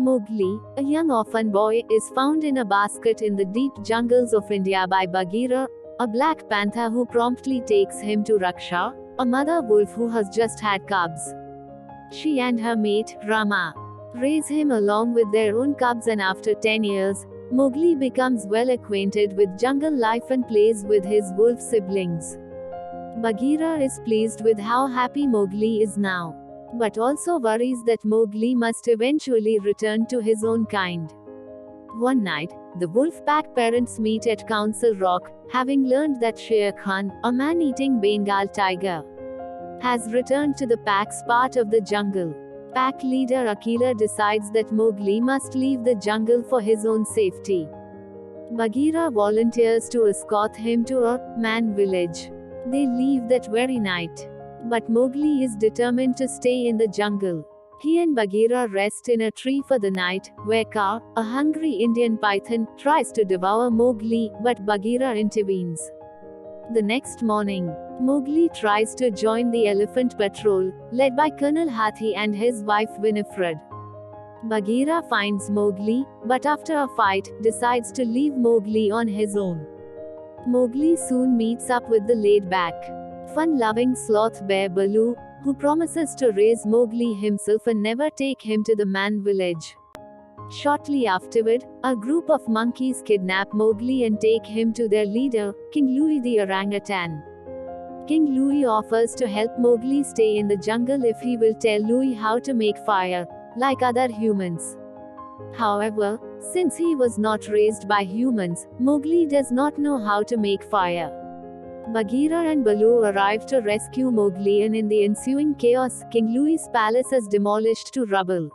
Mowgli, a young orphan boy, is found in a basket in the deep jungles of India by Bagheera, a black panther who promptly takes him to Raksha, a mother wolf who has just had cubs. She and her mate, Rama, raise him along with their own cubs, and after 10 years, Mowgli becomes well acquainted with jungle life and plays with his wolf siblings. Bagheera is pleased with how happy Mowgli is now, but also worries that Mowgli must eventually return to his own kind. One night, the wolf pack parents meet at Council Rock, having learned that Shere Khan, a man-eating Bengal tiger, has returned to the pack's part of the jungle. Pack leader Akela decides that Mowgli must leave the jungle for his own safety. Bagheera volunteers to escort him to a man village. They leave that very night. But Mowgli is determined to stay in the jungle. He and Bagheera rest in a tree for the night, where Kaa, a hungry Indian python, tries to devour Mowgli, but Bagheera intervenes. The next morning, Mowgli tries to join the elephant patrol, led by Colonel Hathi and his wife Winifred. Bagheera finds Mowgli, but after a fight, decides to leave Mowgli on his own. Mowgli soon meets up with the laid-back, fun-loving sloth bear Baloo, who promises to raise Mowgli himself and never take him to the man village. Shortly afterward, a group of monkeys kidnap Mowgli and take him to their leader, King Louie the orangutan. King Louie offers to help Mowgli stay in the jungle if he will tell Louie how to make fire, like other humans. However, since he was not raised by humans, Mowgli does not know how to make fire. Bagheera and Baloo arrive to rescue Mowgli, and in the ensuing chaos, King Louie's palace is demolished to rubble.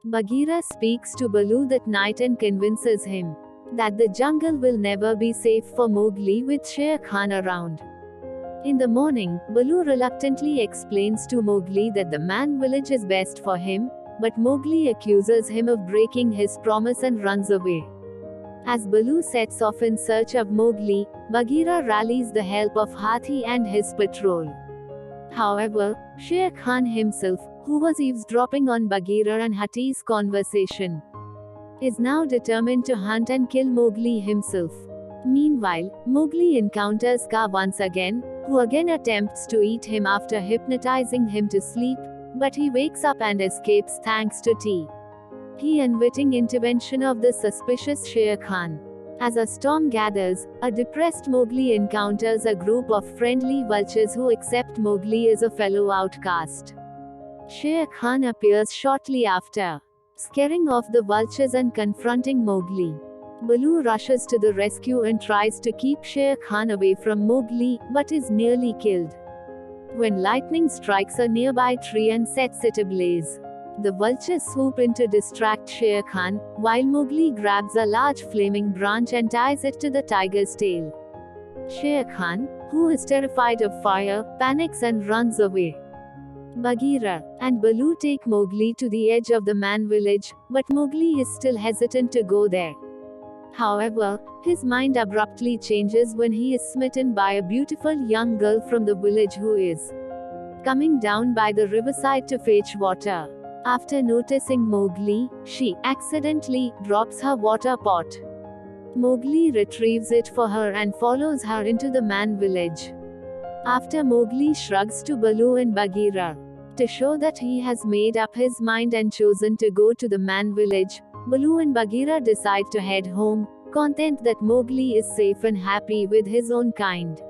Bagheera speaks to Baloo that night and convinces him that the jungle will never be safe for Mowgli with Shere Khan around. In the morning, Baloo reluctantly explains to Mowgli that the man village is best for him, but Mowgli accuses him of breaking his promise and runs away. As Baloo sets off in search of Mowgli, Bagheera rallies the help of Hathi and his patrol. However, Shere Khan himself, who was eavesdropping on Bagheera and Hathi's conversation, is now determined to hunt and kill Mowgli himself. Meanwhile, Mowgli encounters Kaa once again, who again attempts to eat him after hypnotizing him to sleep, but he wakes up and escapes thanks to tea. The unwitting intervention of the suspicious Shere Khan. As a storm gathers, a depressed Mowgli encounters a group of friendly vultures who accept Mowgli as a fellow outcast. Shere Khan appears shortly after, scaring off the vultures and confronting Mowgli. Baloo rushes to the rescue and tries to keep Shere Khan away from Mowgli, but is nearly killed when lightning strikes a nearby tree and sets it ablaze. The vultures swoop in to distract Shere Khan, while Mowgli grabs a large flaming branch and ties it to the tiger's tail. Shere Khan, who is terrified of fire, panics and runs away. Bagheera and Baloo take Mowgli to the edge of the man village, but Mowgli is still hesitant to go there. However, his mind abruptly changes when he is smitten by a beautiful young girl from the village who is coming down by the riverside to fetch water. After noticing Mowgli, she accidentally drops her water pot. Mowgli retrieves it for her and follows her into the man village. After Mowgli shrugs to Baloo and Bagheera to show that he has made up his mind and chosen to go to the man village, Baloo and Bagheera decide to head home, content that Mowgli is safe and happy with his own kind.